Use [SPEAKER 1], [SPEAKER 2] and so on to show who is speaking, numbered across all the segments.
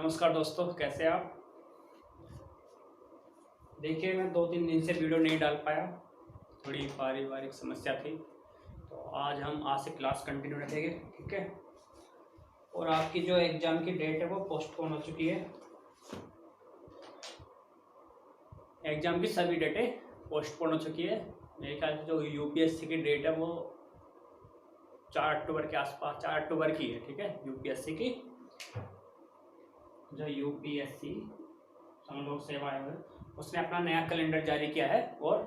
[SPEAKER 1] नमस्कार दोस्तों, कैसे आप। देखिए, मैं 2-3 दिन से वीडियो नहीं डाल पाया, थोड़ी पारिवारिक समस्या थी। तो आज से क्लास कंटिन्यू रखेंगे, ठीक है। और आपकी जो एग्ज़ाम की डेट है वो पोस्टपोन हो चुकी है। एग्ज़ाम की सभी डेटें पोस्टपोन हो चुकी है। मेरे ख्याल से जो यूपीएससी की डेट है वो 4 अक्टूबर के आसपास, 4 अक्टूबर की है, ठीक है। यूपीएससी की जो यूपीएससी संघ लोक सेवा आयोग उसने अपना नया कैलेंडर जारी किया है और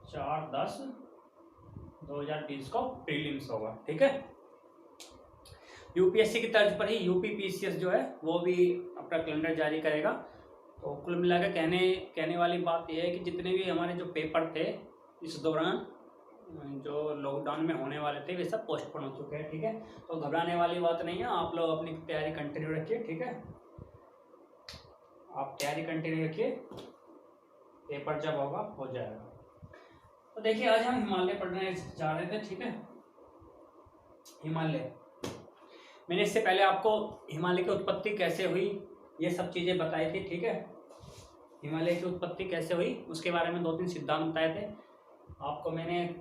[SPEAKER 1] 4/10/2020 को प्रीलिम्स होगा, ठीक है। यूपीएससी की तर्ज पर ही यूपीपीसीएस जो है वो भी अपना कैलेंडर जारी करेगा। तो कुल मिलाकर कहने वाली बात यह है कि जितने भी हमारे जो पेपर थे इस दौरान जो लॉकडाउन में होने वाले थे वे सब पोस्टपोन हो चुके हैं, ठीक है। तो घबराने वाली बात नहीं है, आप लोग अपनी तैयारी कंटिन्यू रखिए, ठीक है। आप तैयारी कंटिन्यू रखिए, पेपर जब होगा हो जाएगा। तो देखिए, आज हम हिमालय पढ़ने जा रहे थे, ठीक है। हिमालय, मैंने इससे पहले आपको हिमालय की उत्पत्ति कैसे हुई ये सब चीज़ें बताई थी, ठीक है। हिमालय की उत्पत्ति कैसे हुई उसके बारे में 2-3 सिद्धांत बताए थे आपको। मैंने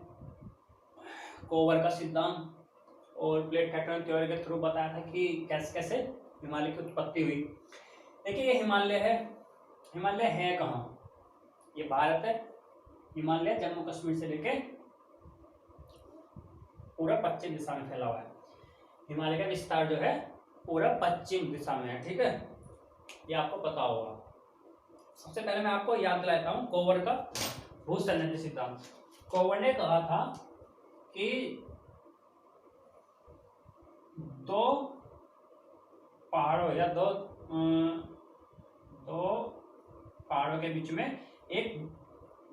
[SPEAKER 1] कोवर का सिद्धांत और प्लेट टेक्टोनिक थ्योरी के थ्रू बताया था कि कैसे कैसे हिमालय की उत्पत्ति हुई। देखिए, ये हिमालय है कहाँ। ये भारत है। हिमालय जम्मू कश्मीर से लेके पूरा पश्चिम दिशा में फैला हुआ है। हिमालय का विस्तार जो है पूरा पश्चिम दिशा में है, ठीक है। ये आपको पता होगा। सबसे पहले मैं आपको याद दिलाता हूँ कोवर का भूसंयोजन सिद्धांत। कोवर ने कहा था कि दो पहाड़ों या दो पहाड़ों के बीच में एक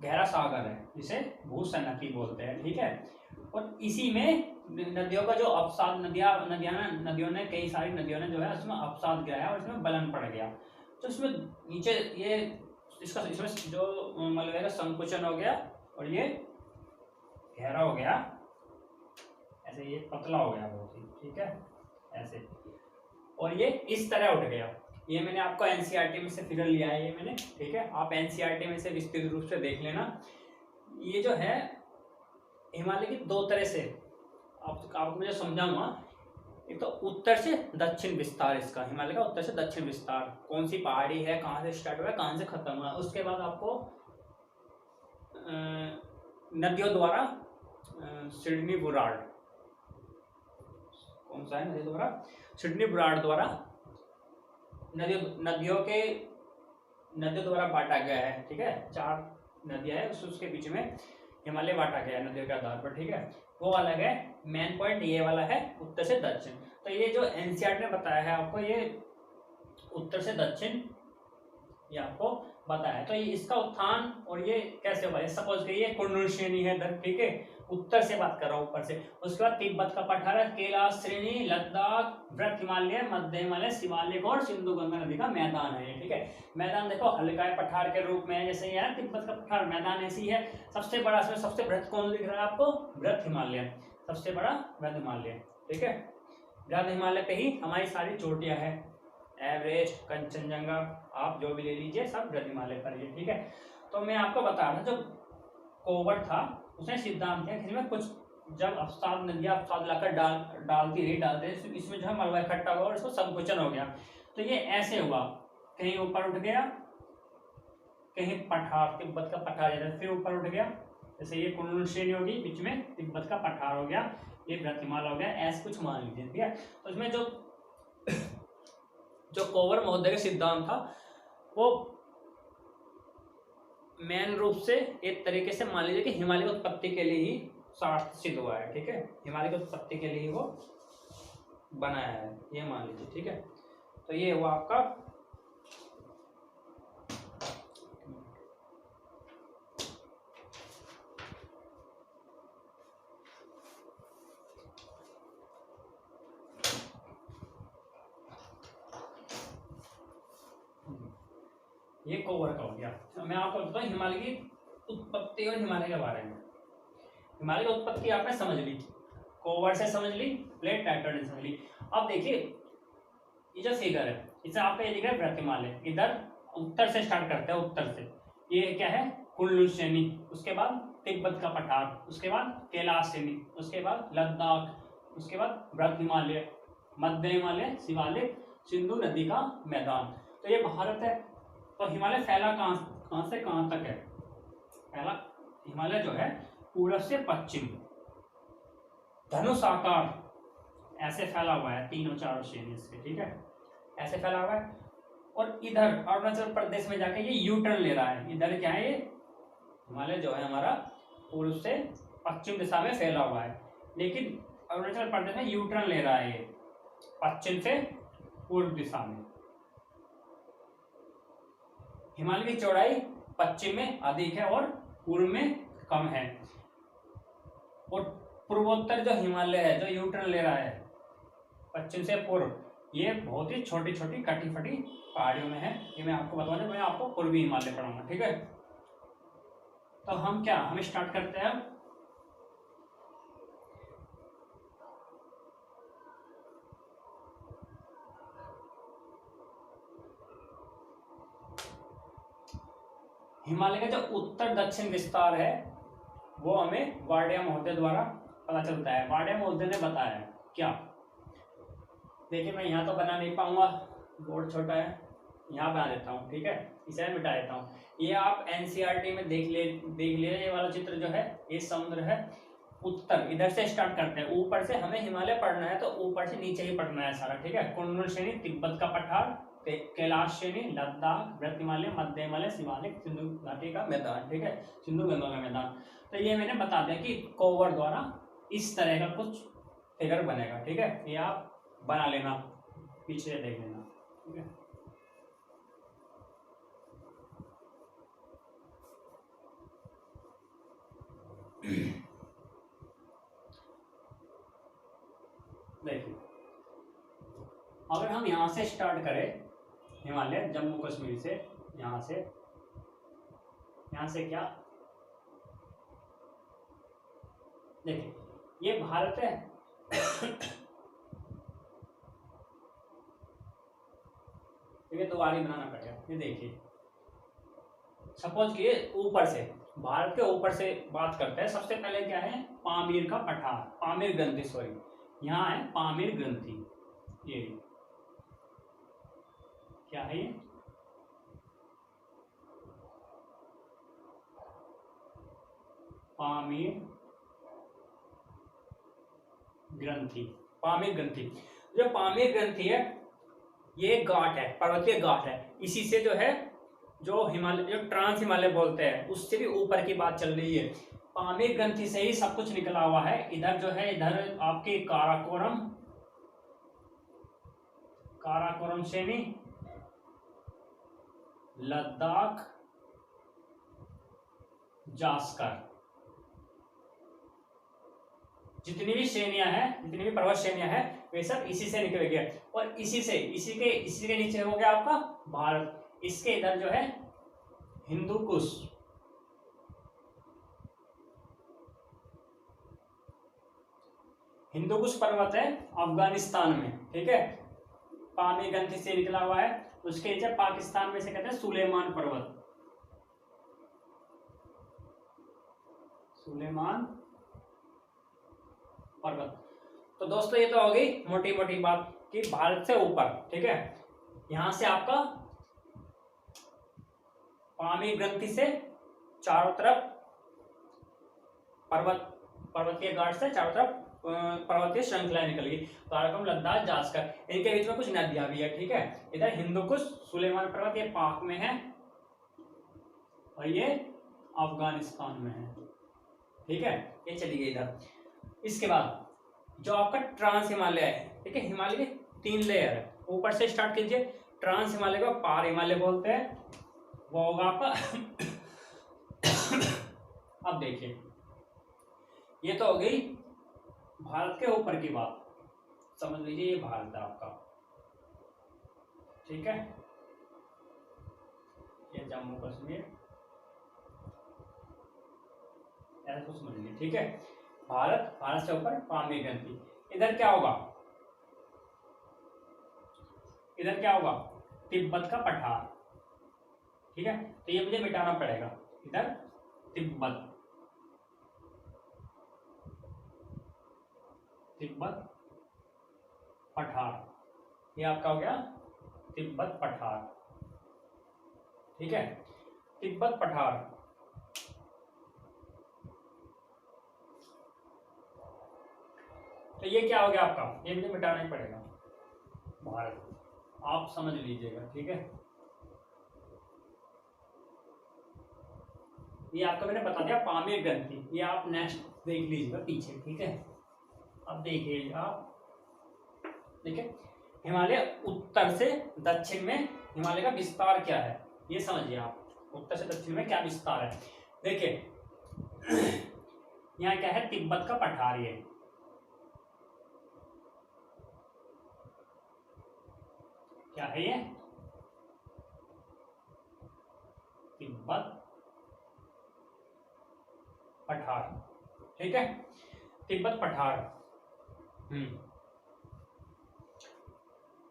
[SPEAKER 1] गहरा सागर है जिसे भूसन्नति बोलते हैं, ठीक है। और इसी में नदियों का जो अवसाद नदियों ने कई सारी नदियों ने जो है उसमें अवसाद गिराया और इसमें बलन पड़ गया। तो इसमें नीचे ये इसमें जो मलबे का संकुचन हो गया और ये गहरा हो गया, ऐसे ये पतला हो गया बहुत ही, ठीक है, ऐसे। और ये इस तरह उठ गया। ये मैंने आपको एनसीईआरटी में से फिगर लिया है, ये मैंने, ठीक है। आप एनसीईआरटी में से विस्तृत रूप से देख लेना। ये जो है हिमालय की दो तरह से आपको मैं जो समझाऊंगा। एक तो उत्तर से दक्षिण विस्तार, इसका हिमालय का उत्तर से दक्षिण विस्तार, कौन सी पहाड़ी है, कहाँ से स्टार्ट हुआ है, कहाँ से खत्म हुआ है। उसके बाद आपको नदियों द्वारा सिडनी बुराड़, कौन सा है नदी द्वारा, सिडनी बुराड़ द्वारा नदियों द्वारा बांटा गया है, ठीक है। 4 नदियां है, उसके बीच में हिमालय बांटा गया है नदियों के आधार पर, ठीक है। वो अलग है। मेन पॉइंट ये वाला है उत्तर से दक्षिण। तो ये जो एनसीईआरटी ने बताया है आपको, ये उत्तर से दक्षिण ये आपको बताया है। तो ये इसका उत्थान और ये कैसे हुआ, सपोज करिए ये कुंडल श्रेणी है, ठीक है। उत्तर से बात कर रहा हूँ, ऊपर से। उसके बाद तिब्बत का पठार, कैलाश श्रेणी, लद्दाख, वृत्त हिमालय, मध्य हिमालय, शिवालिक और सिंधु गंगा नदी का मैदान है ये, ठीक है। मैदान देखो हल्का पठार के रूप में है, जैसे ये है तिब्बत का पठार, मैदान ऐसी है। सबसे बड़ा इसमें सबसे बृहद कौन दिख रहा है आपको, वृत्त हिमालय, सबसे बड़ा वृत्त हिमालय, ठीक है। वृत्त हिमालय पे ही हमारी सारी चोटियां हैं, एवरेस्ट, कंचनजंगा, आप जो भी ले लीजिए सब वृत्त हिमालय पर ही, ठीक है। तो मैं आपको बता रहा था, जो कोवर था उसने सिद्धांत है इसमें कुछ जब नदियां अवसाद लाकर डालते इसमें जो है मलबा इकट्ठा हुआ और इसको संकुचन हो गया। तो ये ऐसे हुआ, कहीं ऊपर उठ गया, कहीं पठार, तिब्बत का पठार जैसे फिर ऊपर उठ गया, जैसे ये कुंडल श्रेणी होगी, बीच में तिब्बत का पठार हो गया, ये वृत्त हिमालय हो गया, ऐसे कुछ मान लीजिए, ठीक है। तो इसमें जो कोवर महोदय का सिद्धांत था वो मेन रूप से एक तरीके से मान लीजिए कि हिमालय की उत्पत्ति के लिए ही सिद्ध हुआ है, ठीक है। हिमालय की उत्पत्ति के लिए वो बनाया है, ये मान लीजिए, ठीक है। तो ये हुआ आपका ये कोवर का हो गया। मैं आपको बताऊं हिमालय की उत्पत्ति और हिमालय के बारे में। हिमालय की उत्पत्ति आपने समझ ली, कोवर से समझ ली, प्लेट टेक्टोनिक समझ ली। अब देखिए ये जो फिगर है इसमें आपका ये दिख रहा है व्रतमाले, इधर उत्तर से स्टार्ट करते हैं, उत्तर से। ये क्या है, कुल्लू श्रेणी, उसके बाद तिब्बत का पठार, उसके बाद कैलाश श्रेणी, उसके बाद लद्दाख, उसके बाद ब्रत हिमालय, मध्य हिमालय, शिवालिक, सिंधु नदी का मैदान। तो ये भारत है। तो हिमालय फैला कहाँ से कहाँ तक है? पहला हिमालय जो है पूरब से पश्चिम धनुष आकार ऐसे फैला हुआ है, तीनों चारों श्रेणी से, ठीक है, ऐसे फैला हुआ है। और इधर अरुणाचल प्रदेश में जाके ये यू टर्न ले रहा है। इधर क्या है, ये हिमालय जो है हमारा पूर्व से पश्चिम दिशा में फैला हुआ है, लेकिन अरुणाचल प्रदेश में यू टर्न ले रहा है ये पश्चिम से पूर्व दिशा में। हिमालय की चौड़ाई पश्चिम में अधिक है और पूर्व में कम है। और पूर्वोत्तर जो हिमालय है जो यू टर्न ले रहा है पश्चिम से पूर्व, ये बहुत ही छोटी छोटी कटी फटी पहाड़ियों में है। ये मैं आपको बताऊंगा, मैं आपको पूर्वी हिमालय पढ़ाऊंगा, ठीक है। तो हम स्टार्ट करते हैं। हिमालय का जो उत्तर दक्षिण विस्तार है वो हमें वाडिया महोदय द्वारा पता चलता है। वाडिया महोदय ने बताया क्या, देखिए मैं यहाँ तो बना नहीं पाऊंगा, बोर्ड छोटा है, यहाँ बना देता हूँ, ठीक है, इसे मिटा देता हूँ। ये आप एनसीईआरटी में देख लिए ये वाला चित्र जो है, ये समुद्र है उत्तर, इधर से स्टार्ट करते हैं, ऊपर से हमें हिमालय पढ़ना है तो ऊपर से नीचे ही पढ़ना है सारा, ठीक है। कुनलुन श्रेणी, तिब्बत का पठार, कैलाश श्रेणी, लद्दाख, ब्रत हिमालय, मध्य हिमालय, शिवालिक, सिंधु घाटी का मैदान, ठीक है, सिंधु गंगा का मैदान। तो ये मैंने बता दिया कि कोवर द्वारा इस तरह का कुछ फिगर बनेगा, ठीक है, ये आप बना लेना, पीछे देख लेना, ठीक है। देखिए अगर हम यहाँ से स्टार्ट करें, हिमालय जम्मू कश्मीर से, यहाँ से क्या, देखिए ये भारत है। ये दोबारी बनाना पड़ेगा। ये देखिए सपोज कि ऊपर से, भारत के ऊपर से बात करते हैं। सबसे पहले क्या है, पामीर का पठार, पामीर ग्रंथि, सॉरी यहाँ है पामीर ग्रंथि। ये क्या है, ये पामीर ग्रंथि। पामीर ग्रंथि, जो पामीर ग्रंथि है ये घाट है, पर्वतीय घाट है। इसी से जो है, जो हिमालय, जो ट्रांस हिमालय बोलते हैं, उससे भी ऊपर की बात चल रही है। पामीर ग्रंथि से ही सब कुछ निकला हुआ है। इधर जो है, इधर आपके काराकोरम श्रेणी, लद्दाख, जास्कर, जितनी भी श्रेणियां हैं, जितनी भी पर्वत श्रेणियां हैं, वे सब इसी से निकल गए। और इसी के नीचे हो गया आपका भारत। इसके इधर जो है हिंदू कुश, हिंदू कुश पर्वत है अफगानिस्तान में, ठीक है, पामीर ग्रंथि से निकला हुआ है। उसके नीचे पाकिस्तान में से कहते हैं सुलेमान पर्वत, सुलेमान पर्वत। तो दोस्तों ये तो हो गई मोटी मोटी बात कि भारत से ऊपर, ठीक है, यहां से आपका पामीर ग्रंथि से चारों तरफ पर्वतीय घाट से चारों तरफ पर्वतीय श्रृंखलाएं निकल गई, काराकोरम, लद्दाख, जास्कर। इनके बीच में कुछ नदियां भी है, ठीक है। इधर हिंदू कुश, सुलेमान पर्वत, ये पाक में है और ये अफगानिस्तान में है, ठीक है। ये चली गई इधर। इसके बाद जो आपका ट्रांस हिमालय है, ठीक है, हिमालय के 3 लेयर है। ऊपर से स्टार्ट कीजिए, ट्रांस हिमालय को पार हिमालय बोलते हैं, वो होगा आपका। अब देखिए ये तो हो गई भारत के ऊपर की बात, समझ लीजिए ये भारत है आपका, ठीक है। ये जम्मू कश्मीर, ऐसा कुछ समझ लीजिए, ठीक है। भारत से ऊपर पामीर ग्रंथि। इधर क्या होगा, इधर क्या होगा, तिब्बत का पठार, ठीक है। तो ये मुझे मिटाना पड़ेगा, इधर तिब्बत, तिब्बत पठार, ये आपका हो गया तिब्बत पठार, ठीक है। तिब्बत पठार, तो ये क्या हो गया आपका, ये मुझे मिटाना ही पड़ेगा, भारत, आप समझ लीजिएगा, ठीक है। ये आपको मैंने बता दिया पामीर ग्रंथि, ये आप नेक्स्ट देख लीजिएगा पीछे, ठीक है। अब देखिए आप, देखिए हिमालय उत्तर से दक्षिण में हिमालय का विस्तार क्या है, ये समझिए आप, उत्तर से दक्षिण में क्या विस्तार है। देखिए यहाँ क्या है, तिब्बत का पठार, ये क्या है, ये तिब्बत पठार, ठीक है, तिब्बत पठार,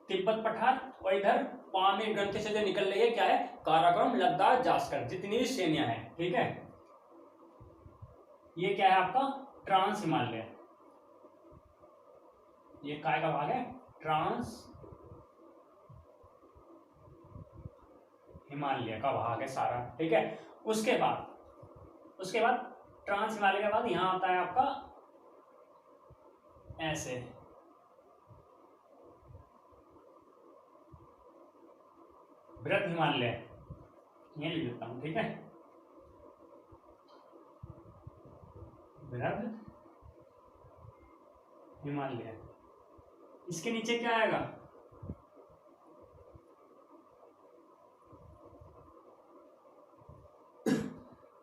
[SPEAKER 1] तिब्बत पठार। और इधर पामीर ग्रंथि से जो निकल रही है क्या है, काराकोरम, लद्दाख, जास्कर, जितनी भी श्रेणियां हैं, ठीक है। ये क्या है आपका, ट्रांस हिमालय, ये काय का भाग है, ट्रांस हिमालय का भाग है सारा, ठीक है। उसके बाद ट्रांस हिमालय के बाद यहां आता है आपका ऐसे, बृहद हिमालय, ये लिख देता हूं, ठीक है, बृहद हिमालय। इसके नीचे क्या आएगा,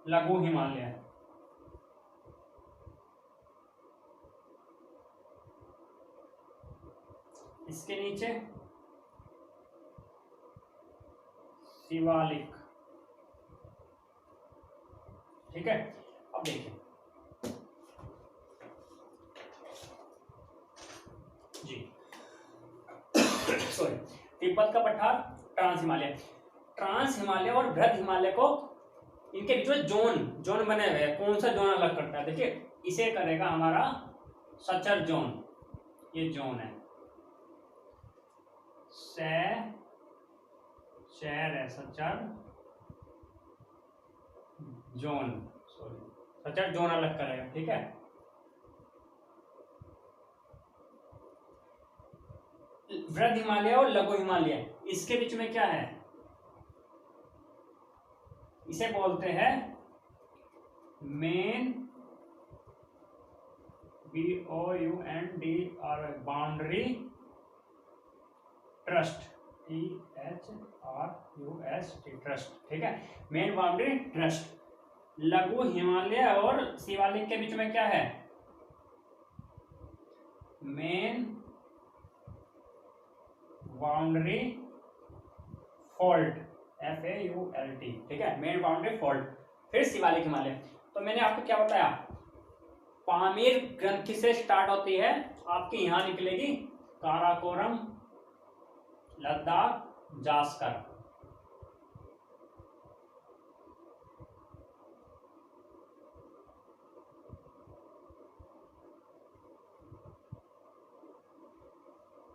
[SPEAKER 1] लघु हिमालय, इसके नीचे शिवालिक, ठीक है। अब देखिए जी सॉरी, तिब्बत का पठार, ट्रांस हिमालय, ट्रांस हिमालय और बृहद हिमालय को, इनके बीच में जोन बने हुए हैं, कौन सा जोन अलग करता है, देखिए इसे करेगा हमारा सचर जोन, ये जोन है, शहर है suture zone, sorry suture zone अलग करेगा, ठीक है। बृहद हिमालय और लघु हिमालय, इसके बीच में क्या है, इसे बोलते हैं main, BOUNDR, boundary trust, THRUST, trust, ठीक है, मेन बाउंड्री ट्रस्ट। लघु हिमालय और शिवालिक के बीच में क्या है, मेन बाउंड्री फॉल्ट, FAULT, ठीक है, मेन बाउंड्री फॉल्ट। फिर शिवालिक हिमालय, तो मैंने आपको क्या बताया, पामीर ग्रंथि से स्टार्ट होती है, आपकी यहां निकलेगी काराकोरम, लद्दाख, जास्कर,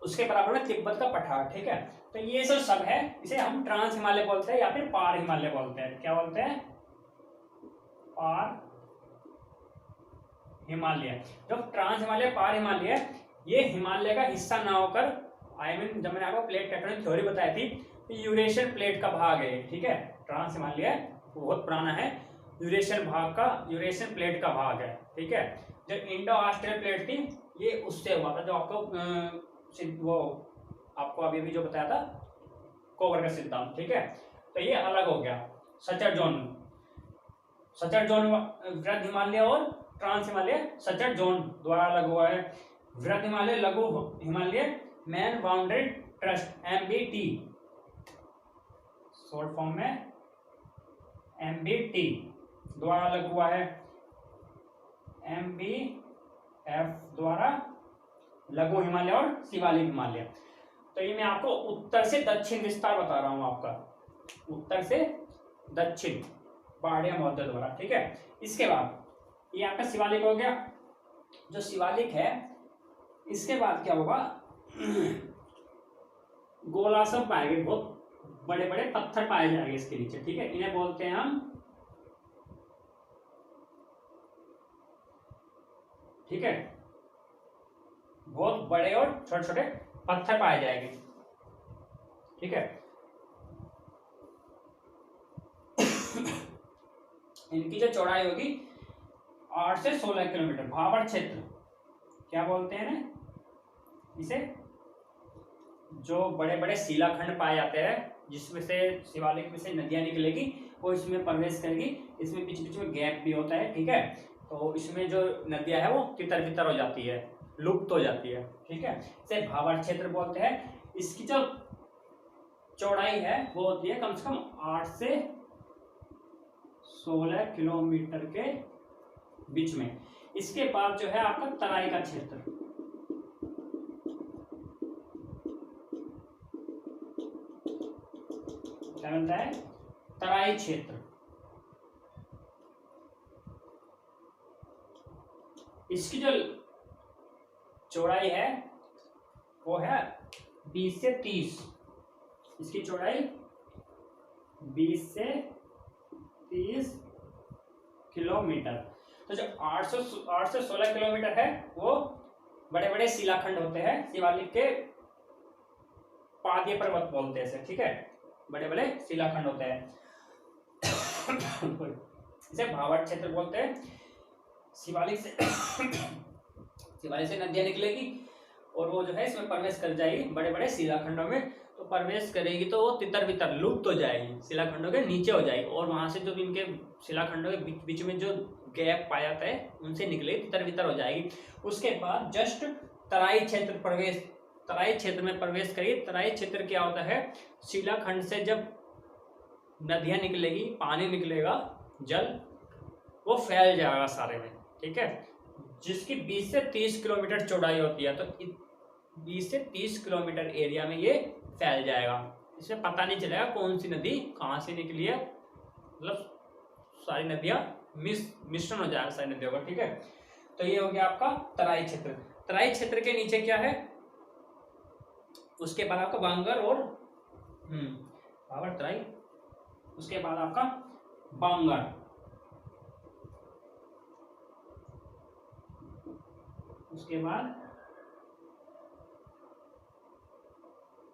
[SPEAKER 1] उसके बराबर में तिब्बत का पठार, ठीक है। तो ये सब है, इसे हम ट्रांस हिमालय बोलते हैं या फिर पार हिमालय बोलते हैं, क्या बोलते हैं, पार हिमालय। जब ट्रांस हिमालय, पार हिमालय, ये हिमालय का हिस्सा ना होकर, जब मैंने आपको प्लेट टेक्टोनिक थ्योरी बताई थी, यूरेशियन प्लेट का भाग है, ठीक है। ट्रांस हिमालय बहुत पुराना है, यूरेशियन प्लेट का भाग है, ठीक है। जो इंडो ऑस्ट्रेलियन प्लेट थी, ये उससे हुआ था, जो आपको वो आपको अभी भी जो बताया था, कोवर का सिद्धांत, ठीक है। तो ये अलग हो गया, सचर जोन बृहद हिमालय और ट्रांस हिमालय सचर जोन द्वारा अलग हुआ है। बृहद हिमालय, लघु Himalaya, main boundary trust, MBT, short form में MBT द्वारा अलग हुआ है, MBF द्वारा लघु हिमालय और शिवालिक हिमालय। तो ये मैं आपको उत्तर से दक्षिण विस्तार बता रहा हूँ आपका, उत्तर से दक्षिण पहाड़िया महोदय द्वारा, ठीक है। इसके बाद ये आपका शिवालिक हो गया। जो शिवालिक है इसके बाद क्या होगा, गोलासन पाएंगे, बहुत बड़े बड़े पत्थर पाए जाएंगे इसके नीचे, ठीक है। इन्हें बोलते हैं हम, ठीक है, बहुत बड़े और छोटे छोटे पत्थर पाए जाएंगे, ठीक है। इनकी जो चौड़ाई होगी 8 से 16 किलोमीटर। भाबर क्षेत्र क्या बोलते हैं ना इसे, जो बड़े बड़े शिलाखंड पाए जाते हैं जिसमें से शिवालिक में से नदियां निकलेगी, वो इसमें प्रवेश करेगी। इसमें बीच बीच में गैप भी होता है, ठीक है। तो इसमें जो नदियां है वो तितर बितर हो जाती है, लुप्त हो जाती है, ठीक है। इसे भाबर क्षेत्र बोलते हैं। इसकी जो चौड़ाई है वो होती है कम से कम 8 से 16 किलोमीटर के बीच में। इसके बाद जो है आपका तराई का क्षेत्र, क्या बनता है, तराई क्षेत्र। इसकी जो चौड़ाई है वो है 20 से 30, इसकी चौड़ाई 20 से 30 किलोमीटर। तो जो 8 से 16 किलोमीटर है वो बड़े बड़े शिलाखंड होते हैं, शिवालिक के पादीय पर्वत बोलते हैं इसे, ठीक है, बड़े बड़े शिलाखंड होते हैं। इसे भाबर क्षेत्र बोलते हैं। शिवालिक से नदियां निकलेगी और वो जो है इसमें प्रवेश कर जाएगी बड़े बड़े शिलाखंडों में। तो प्रवेश करेगी तो वो तितर बितर लुप्त हो जाएगी, शिलाखंडों के नीचे हो जाएगी, और वहां से जो इनके शिलाखंडों के बीच बीच में जो गैप पाया जाता है उनसे निकलेगी, तितर बितर हो जाएगी। उसके बाद जस्ट तराई क्षेत्र में प्रवेश करेगी। तराई क्षेत्र क्या होता है, शिलाखंड से जब नदियां निकलेगी, पानी निकलेगा, जल वो फैल जाएगा सारे में, ठीक है। जिसकी 20 से 30 किलोमीटर चौड़ाई होती है, तो 20 से 30 किलोमीटर एरिया में ये फैल जाएगा। इसमें पता नहीं चलेगा कौन सी नदी कहाँ से निकली है, मतलब सारी नदियां मिश्रण हो जाएगा सारी नदियों का, ठीक है। तो ये हो गया आपका तराई क्षेत्र। तराई क्षेत्र के नीचे क्या है, उसके बाद आपका बांगर और भाबर तराई, उसके बाद आपका बांगर, उसके बाद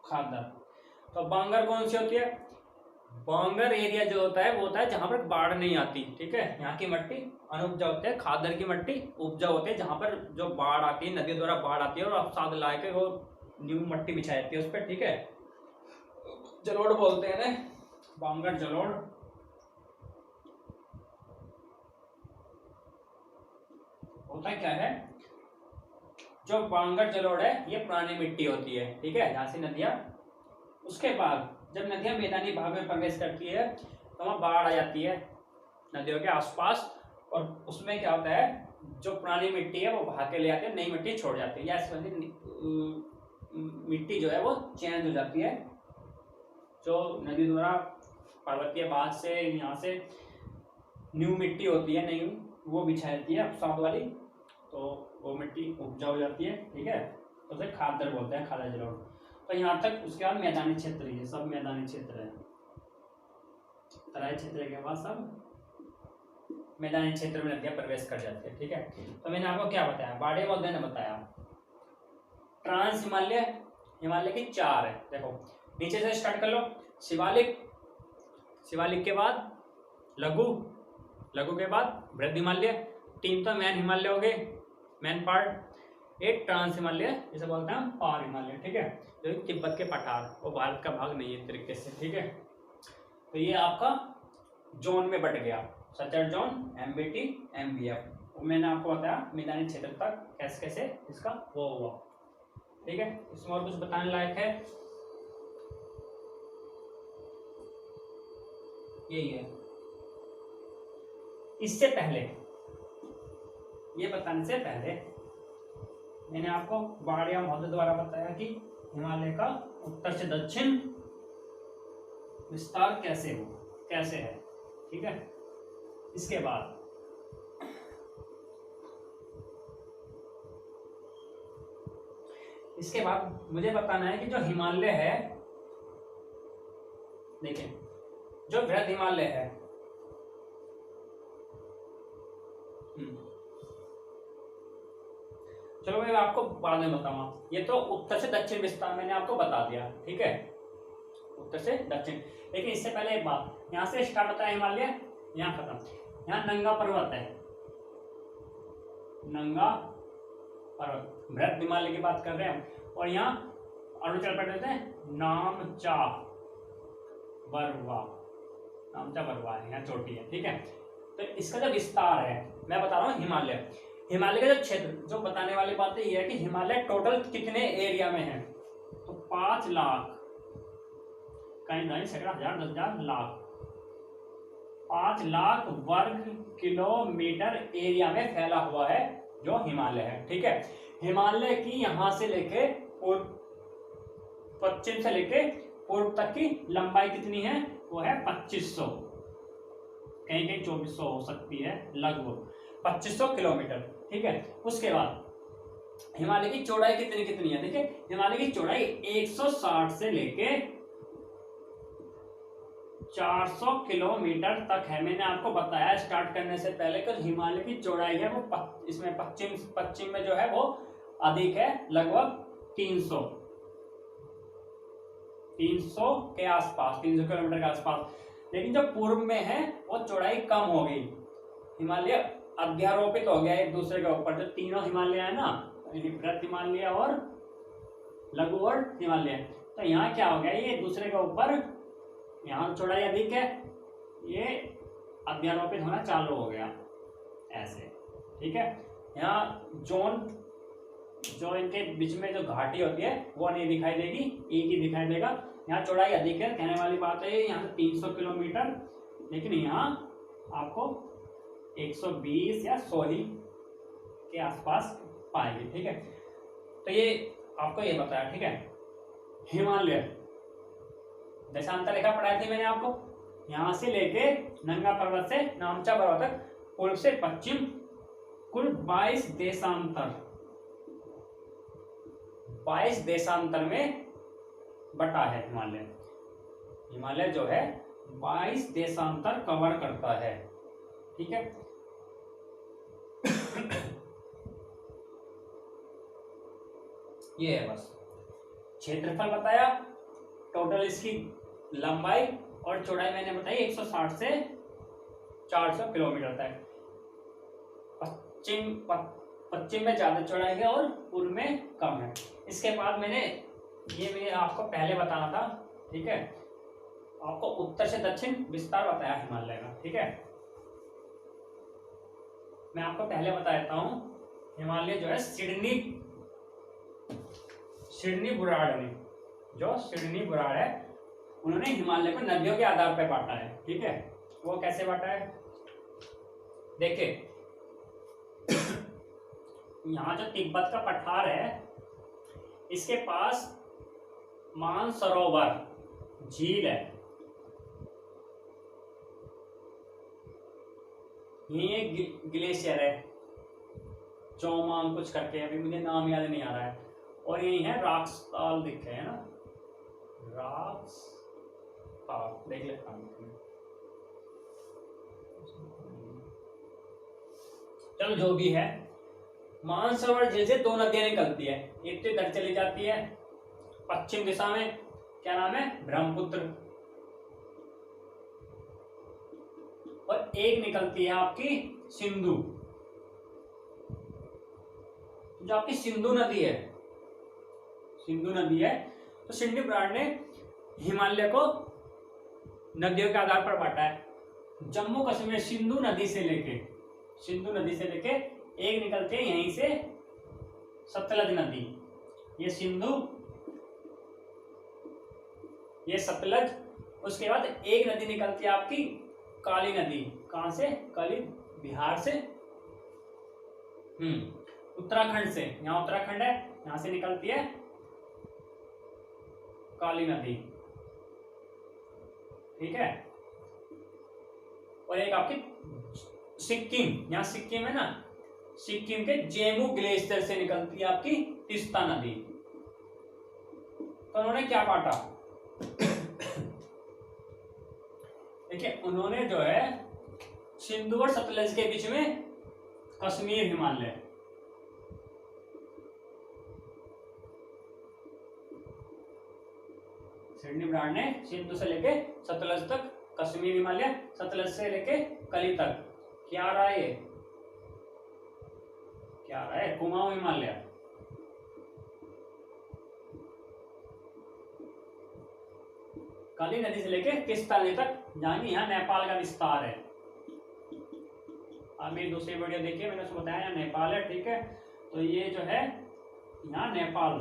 [SPEAKER 1] खादर। तो बांगर कौन सी होती है, बांगर एरिया जो होता है वो होता है जहां पर बाढ़ नहीं आती, ठीक है। यहाँ की मिट्टी अनुपजाऊ होती है, खादर की मिट्टी उपजाऊ होती है, जहां पर जो बाढ़ आती है, नदियों द्वारा बाढ़ आती है और साथ ला के वो न्यू मिट्टी बिछाई जाती है उस पर, ठीक है। जलोढ़ बोलते हैं ना, बांगर जलोढ़। होता क्या है, जो बांगर जलोढ़ है ये पुरानी मिट्टी होती है, ठीक है, जहां से नदियां, उसके बाद जब नदियां मैदानी भाग में प्रवेश करती है तो वहां बाढ़ आ जाती है नदियों के आसपास, और उसमें क्या होता है, जो पुरानी मिट्टी है वो बहा के ले आते हैं, नई मिट्टी छोड़ जाती है, या मिट्टी जो है वो चेंज हो जाती है। जो नदी द्वारा पर्वतीय बाढ़ से यहाँ से न्यू मिट्टी होती है, नई वो बिछाई जाती है साथ वाली, तो वो मिट्टी उपजाऊ हो जाती है, ठीक है। तो उसे खादर बोलते हैं, खादर जलोढ़। तो यहाँ तक, उसके बाद मैदानी क्षेत्र, ये सब मैदानी क्षेत्र है। तराई क्षेत्र के बाद सब मैदानी क्षेत्र में नदियां प्रवेश कर जाती है, ठीक है। तो मैंने आपको क्या बताया, बाड़े महोदय ने बताया ट्रांस हिमालय, हिमालय की 4 है। देखो नीचे से स्टार्ट कर लो, शिवालिक के बाद लघु, लघु के बाद बृहद हिमालय, 3 तो मैन हिमालय हो गए, मैन पार्ट। एक ट्रांस हिमालय जिसे बोलते हैं पार हिमालय, ठीक है, जो तिब्बत के पठार, वो भारत का भाग नहीं है तरीके से, ठीक है। तो ये आपका जोन में बट गया, सचर जोन, एमबीटी, एमबीएफ। मैंने आपको बताया मैदानी क्षेत्र तक कैसे कैसे इसका वो हुआ, ठीक है। इसमें और कुछ बताने लायक है, यही है। इससे पहले, ये बताने से पहले मैंने आपको बाड़िया महोदय द्वारा बताया कि हिमालय का उत्तर से दक्षिण विस्तार कैसे है, ठीक है। इसके बाद मुझे बताना है कि जो हिमालय है, देखिए जो बृहद हिमालय है, चलो मैं आपको बाद में बताऊंगा। ये तो उत्तर से दक्षिण विस्तार मैंने आपको बता दिया, ठीक है, उत्तर से दक्षिण। लेकिन इससे पहले एक बात, यहाँ से स्टार्ट होता है हिमालय, यहाँ खत्म। यहाँ नंगा पर्वत है, नंगा पर्वत, बृहद हिमालय की बात कर रहे हैं हम। और यहाँ अरुणाचल प्रदेश है नामचा बरवा है, यहाँ चोटी है, ठीक है। तो इसका जो विस्तार है, मैं बता रहा हूँ हिमालय का जो क्षेत्र, जो बताने वाली बात ये है कि हिमालय टोटल कितने एरिया में है। तो 5 लाख, कहीं नहीं, सैकड़ा, हजार, 10,000, लाख, 5 लाख वर्ग किलोमीटर एरिया में फैला हुआ है जो हिमालय है, ठीक है। हिमालय की यहां से लेके पश्चिम से लेके पूर्व तक की लंबाई कितनी है, वो है 2500, कहीं कहीं 2400 हो सकती है, लगभग 2500 किलोमीटर, ठीक है। उसके बाद हिमालय की चौड़ाई कितनी है, देखिए हिमालय की चौड़ाई 160 से लेके 400 किलोमीटर तक है। मैंने आपको बताया स्टार्ट करने से पहले कि हिमालय की चौड़ाई है वो इसमें पश्चिम में जो है वो अधिक है, लगभग 300 के आसपास, 300 किलोमीटर के आसपास। लेकिन जो पूर्व में है वो चौड़ाई कम हो गई, हिमालय अध्यारोपित हो गया एक दूसरे के ऊपर। जो तीनों हिमालय है ना, बृहद हिमालय और लघु और हिमालय, तो यहाँ क्या हो गया, ये एक दूसरे के ऊपर, यहाँ चौड़ाई अधिक है, ये अध्यारोपित होना चालू हो गया ऐसे, ठीक है। यहाँ जो इनके बीच में जो घाटी होती है वो नहीं दिखाई देगी, एक ही दिखाई देगा। यहाँ चौड़ाई अधिक है, कहने वाली बात है यहाँ से 300 किलोमीटर, लेकिन यहाँ आपको 120 या 100 ही के आसपास पाएगी, ठीक है। तो ये आपको ये बताया, ठीक है। हिमालय देशांतर रेखा पढ़ाई थी मैंने आपको, यहां से लेके नंगा पर्वत से नामचा पर्वत तक पूर्व से पश्चिम कुल 22 देशांतर में बटा है हिमालय जो है 22 देशांतर कवर करता है, ठीक है। ये है बस क्षेत्रफल बताया, टोटल इसकी लंबाई और चौड़ाई मैंने बताई 160 से 400 किलोमीटर तक। पश्चिम में ज्यादा चौड़ाई है और पूर्व में कम है। इसके बाद मैंने आपको पहले बताना था, ठीक है, आपको उत्तर से दक्षिण विस्तार बताया हिमालय का, ठीक है। मैं आपको पहले बता देता हूं, हिमालय जो है सिडनी बुराड़ है, उन्होंने हिमालय को नदियों के आधार पर बांटा है, ठीक है। वो कैसे बांटा है, देखिए यहाँ जो तिब्बत का पठार है, इसके पास मानसरोवर झील है, यही एक ग्लेशियर है, चौमांग कुछ करके, अभी मुझे नाम याद नहीं आ रहा है। और यही है राक्सताल, दिख रहे हैं ना, राक्सताल, देख लेता हूँ। चलो जो भी है, मानसरोवर झील से 2 नदियां निकलती है, एक तो इधर चली जाती है पश्चिम दिशा में, क्या नाम है, ब्रह्मपुत्र, और एक निकलती है आपकी सिंधु, जो आपकी सिंधु नदी है। तो सिडनी बुराड़ ने हिमालय को नदियों के आधार पर बांटा है। जम्मू कश्मीर सिंधु नदी से लेके एक निकलती है यहीं से सतलज नदी, ये सिंधु, ये सतलज। उसके बाद एक नदी निकलती है आपकी काली नदी, कहां से, काली, बिहार से, उत्तराखंड से, यहाँ उत्तराखंड है, यहाँ से निकलती है काली नदी, ठीक है। और एक आपकी सिक्किम, यहाँ सिक्किम है ना, सिक्किम के जेमू ग्लेशियर से निकलती है आपकी तीस्ता नदी। तो उन्होंने क्या बांटा, देखिए उन्होंने जो है सिंधु और सतलज के बीच में कश्मीर हिमालय, सिडनी ब्रांड ने सिंधु से लेके सतलज तक कश्मीर हिमालय, सतलज से लेके कली तक क्या रहा है, क्या रहा है, कुमाऊं हिमालय। काली नदी से लेके तीस्ता नदी तक, यानी यहाँ नेपाल का विस्तार है। आप मेरी दूसरी वीडियो देखिए, मैंने उसको बताया यहाँ नेपाल है, ठीक है। तो ये जो है यहाँ नेपाल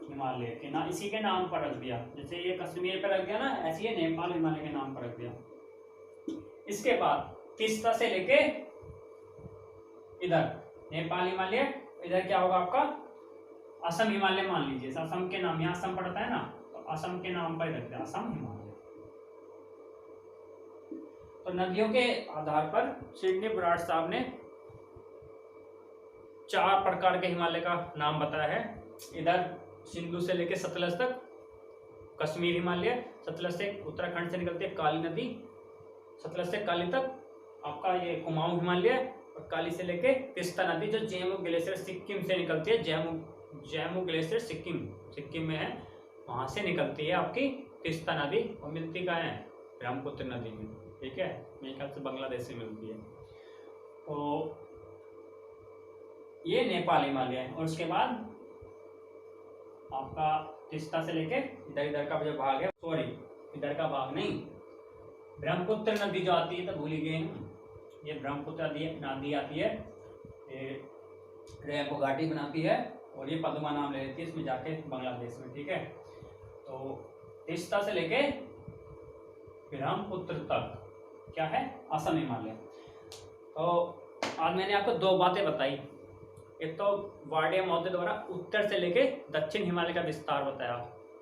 [SPEAKER 1] हिमालय के नाम, इसी के नाम पर रख दिया, जैसे ये कश्मीर पर रख दिया ना, ऐसे ये नेपाल हिमालय के नाम पर रख दिया। इसके बाद तीस्ता से लेके इधर नेपाल हिमालय, इधर क्या होगा आपका असम हिमालय, मान लीजिए असम के नाम, यहाँ असम पड़ता है ना, तो असम के नाम पर रख दिया असम हिमालय। तो नदियों के आधार पर सिडनी ब्राड साहब ने 4 प्रकार के हिमालय का नाम बताया है। इधर सिंधु से लेकर सतलज तक कश्मीर हिमालय, सतलज से उत्तराखंड से निकलती है काली नदी, सतलज से काली तक आपका ये कुमाऊं हिमालय, और काली से लेके तीस्ता नदी जो जेमू ग्लेशियर सिक्किम से निकलती है, जेमू ग्लेशियर सिक्किम में है, वहां से निकलती है आपकी तीस्ता नदी, और मिलती कहाँ है, ब्रह्मपुत्र नदी में, ठीक है। मेरे ख्याल से बांग्लादेश से मिलती है। तो ये नेपाल हिमालय है। और उसके बाद आपका तीस्ता से लेके इधर का जो भाग है, सॉरी इधर का भाग नहीं, ब्रह्मपुत्र नदी जो आती है, तो भूल ही गए हम, ये ब्रह्मपुत्र नदी आती है, ये रेपो घाटी बनाती है, और ये पद्मा नाम ले लेती है इसमें जाके बांग्लादेश में, ठीक है। तो तीस्ता से लेके ब्रह्मपुत्र तक क्या है, असम हिमालय। तो आज मैंने आपको 2 बातें बताई, एक तो वार्डिया महोदय द्वारा उत्तर से लेके दक्षिण हिमालय का विस्तार बताया,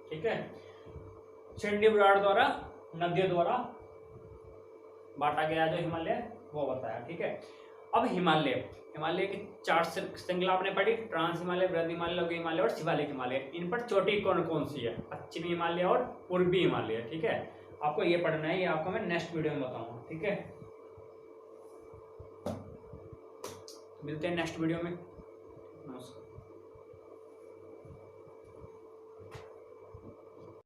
[SPEAKER 1] ठीक है। सिडनी ब्राड द्वारा नदियों द्वारा बांटा गया जो हिमालय, वो बताया, ठीक है। अब हिमालय की 4 श्रृंखला आपने पढ़ी, ट्रांस हिमालय, बृहद हिमालय, लघु हिमालय और शिवालिक हिमालय। इन पर चोटी कौन कौन सी है, पश्चिमी हिमालय और पूर्वी हिमालय, ठीक है। आपको ये पढ़ना है, ये आपको मैं नेक्स्ट वीडियो में बताऊंगा, ठीक है। मिलते हैं नेक्स्ट वीडियो में, नमस्कार।